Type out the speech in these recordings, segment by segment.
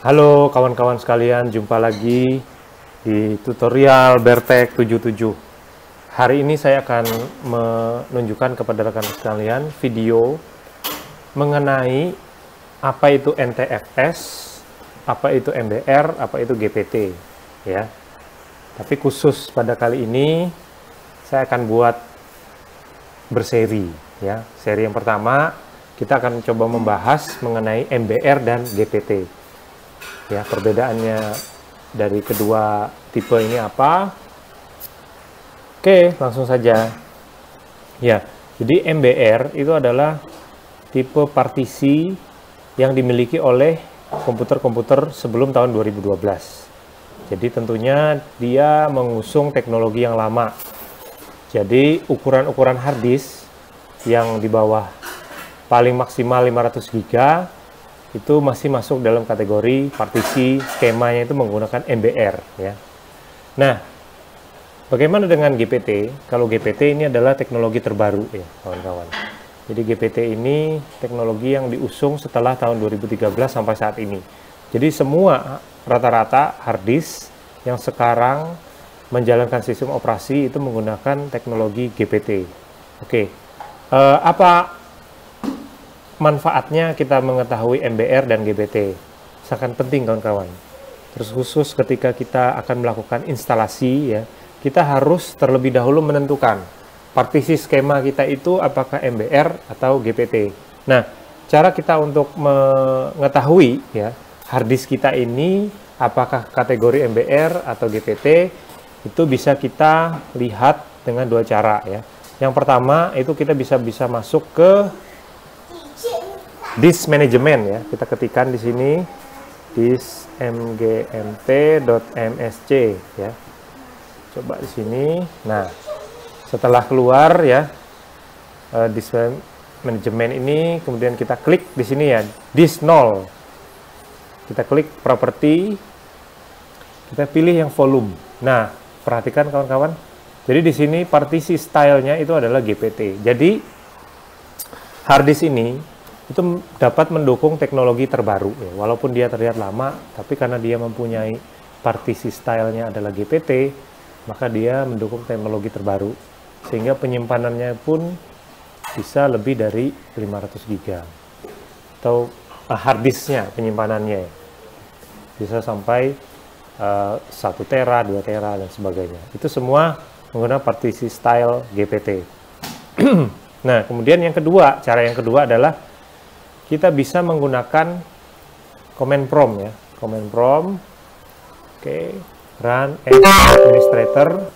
Halo kawan-kawan sekalian, jumpa lagi di tutorial Bertek 77. Hari ini saya akan menunjukkan kepada rekan sekalian video mengenai apa itu NTFS, apa itu MBR, apa itu GPT, ya. Tapi khusus pada kali ini saya akan buat berseri, ya. Seri yang pertama kita akan coba membahas mengenai MBR dan GPT. Ya, perbedaannya dari kedua tipe ini apa? Oke, langsung saja. Ya, jadi MBR itu adalah tipe partisi yang dimiliki oleh komputer-komputer sebelum tahun 2012. Jadi tentunya dia mengusung teknologi yang lama. Jadi ukuran-ukuran hard disk yang di bawah paling maksimal 500 GB itu masih masuk dalam kategori partisi, skemanya itu menggunakan MBR, ya. Nah, bagaimana dengan GPT? Kalau GPT ini adalah teknologi terbaru, ya kawan-kawan. Jadi GPT ini teknologi yang diusung setelah tahun 2013 sampai saat ini. Jadi semua rata-rata hard disk yang sekarang menjalankan sistem operasi itu menggunakan teknologi GPT. Oke, apa manfaatnya kita mengetahui MBR dan GPT? Sangat penting kawan-kawan. Terus khusus ketika kita akan melakukan instalasi, ya, kita harus terlebih dahulu menentukan partisi skema kita itu apakah MBR atau GPT. Nah, cara kita untuk mengetahui, ya, hard disk kita ini apakah kategori MBR atau GPT itu bisa kita lihat dengan dua cara, ya. Yang pertama itu kita bisa masuk ke disk management, ya. Kita ketikkan di sini disk mgmt.msc, ya. Coba di sini. Nah, setelah keluar, ya, disk management ini, kemudian kita klik di sini, ya, disk 0. Kita klik property, kita pilih yang volume. Nah, perhatikan kawan-kawan. Jadi di sini partisi stylenya itu adalah GPT. Jadi hard disk ini itu dapat mendukung teknologi terbaru, ya. Walaupun dia terlihat lama, tapi karena dia mempunyai partisi stylenya adalah GPT, maka dia mendukung teknologi terbaru, sehingga penyimpanannya pun bisa lebih dari 500 GB, atau hard disknya penyimpanannya bisa sampai 1 tera, 2 tera, dan sebagainya. Itu semua menggunakan partisi style GPT. Nah, kemudian yang kedua, cara yang kedua adalah kita bisa menggunakan command prompt, ya. Command prompt. Oke, run as administrator.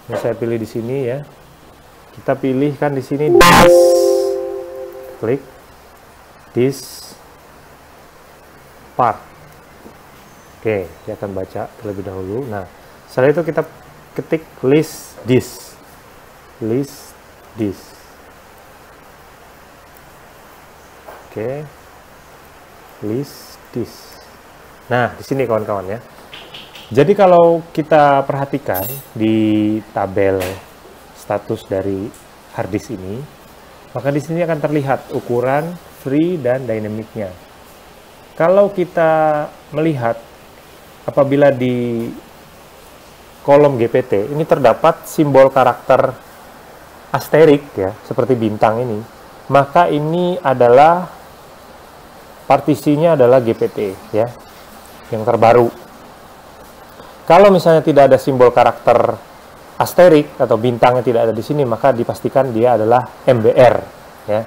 Ini saya pilih di sini, ya. Kita pilihkan di sini disk. Klik disk part. Oke, dia akan baca terlebih dahulu. Nah, setelah itu kita ketik list disk. List disk. Oke, list disk. Nah, di sini kawan-kawan, ya. Jadi kalau kita perhatikan di tabel status dari hard disk ini, maka di sini akan terlihat ukuran free dan dynamicnya. Kalau kita melihat apabila di kolom GPT ini terdapat simbol karakter asterik, ya, seperti bintang ini, maka ini adalah partisinya adalah GPT, ya, yang terbaru. Kalau misalnya tidak ada simbol karakter asterik atau bintangnya tidak ada di sini, maka dipastikan dia adalah MBR, ya.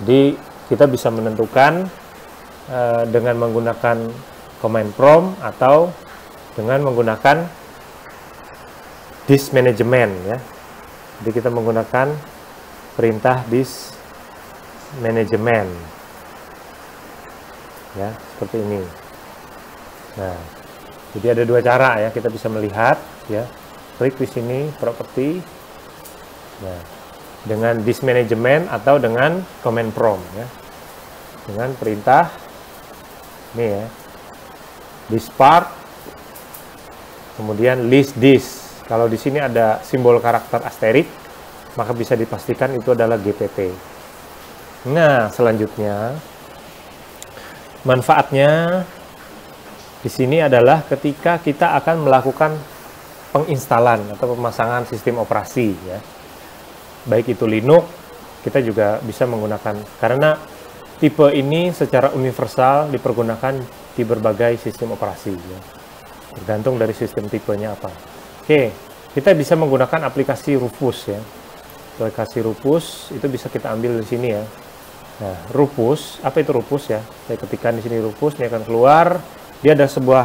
Jadi kita bisa menentukan dengan menggunakan command prompt atau dengan menggunakan disk management, ya. Jadi kita menggunakan perintah disk management, ya, seperti ini. Nah, jadi ada dua cara, ya, kita bisa melihat, ya. Klik di sini property, nah, dengan disk management atau dengan command prompt, ya, dengan perintah ini, ya, disk part, kemudian list disk. Kalau di sini ada simbol karakter asterik, maka bisa dipastikan itu adalah GPT. Nah, selanjutnya manfaatnya di sini adalah ketika kita akan melakukan penginstalan atau pemasangan sistem operasi ya. Baik itu Linux, kita juga bisa menggunakan karena tipe ini secara universal dipergunakan di berbagai sistem operasi ya. Tergantung dari sistem tipenya apa. Oke, kita bisa menggunakan aplikasi Rufus ya. Aplikasi Rufus itu bisa kita ambil di sini ya. Nah, Rufus, apa itu Rufus ya? Saya ketikkan di sini Rufus, ini akan keluar. Dia ada sebuah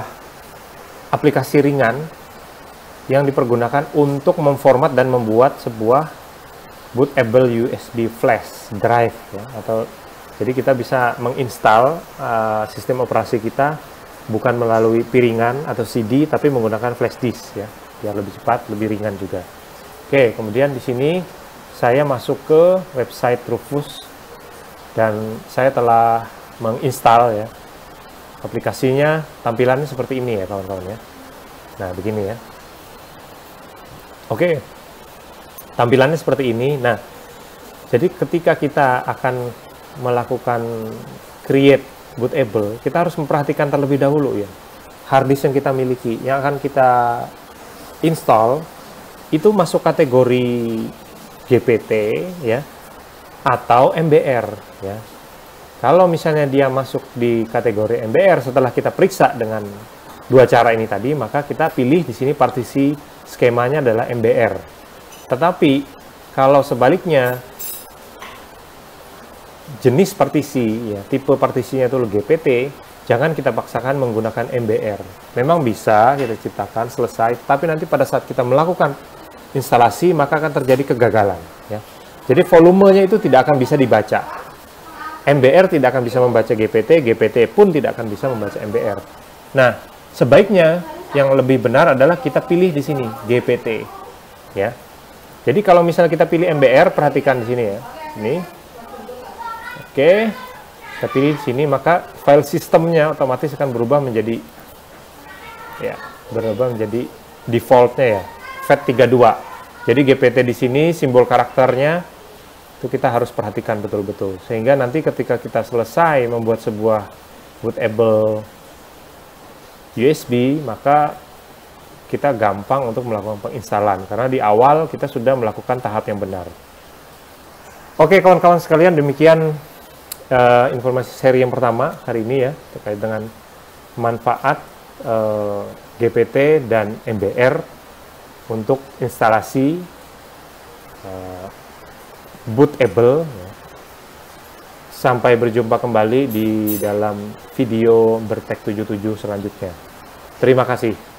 aplikasi ringan yang dipergunakan untuk memformat dan membuat sebuah bootable USB flash drive ya. Atau jadi kita bisa menginstal sistem operasi kita bukan melalui piringan atau CD, tapi menggunakan flash disk ya, biar lebih cepat, lebih ringan juga. Oke, kemudian di sini saya masuk ke website Rufus dan saya telah menginstal ya. Aplikasinya tampilannya seperti ini ya kawan-kawan ya. Nah begini ya. Oke, tampilannya seperti ini. Nah, jadi ketika kita akan melakukan create bootable, kita harus memperhatikan terlebih dahulu ya. Hard disk yang kita miliki, yang akan kita install itu masuk kategori GPT ya atau MBR ya. Kalau misalnya dia masuk di kategori MBR setelah kita periksa dengan dua cara ini tadi, maka kita pilih di sini partisi skemanya adalah MBR. Tetapi kalau sebaliknya jenis partisi ya, tipe partisinya itu GPT, jangan kita paksakan menggunakan MBR. Memang bisa kita ciptakan selesai, tapi nanti pada saat kita melakukan instalasi maka akan terjadi kegagalan ya. Jadi volumenya itu tidak akan bisa dibaca. MBR tidak akan bisa membaca GPT, GPT pun tidak akan bisa membaca MBR. Nah, sebaiknya yang lebih benar adalah kita pilih di sini GPT ya. Jadi kalau misalnya kita pilih MBR, perhatikan di sini ya. Ini. Oke. Kita pilih di sini, maka file sistemnya otomatis akan berubah menjadi defaultnya ya, FAT32. Jadi GPT di sini simbol karakternya itu kita harus perhatikan betul-betul, sehingga nanti ketika kita selesai membuat sebuah bootable USB, maka kita gampang untuk melakukan penginstalan karena di awal kita sudah melakukan tahap yang benar. Oke kawan-kawan sekalian, demikian informasi seri yang pertama hari ini ya, terkait dengan manfaat GPT dan MBR untuk instalasi bootable. Sampai berjumpa kembali di dalam video Bertek 77 selanjutnya. Terima kasih.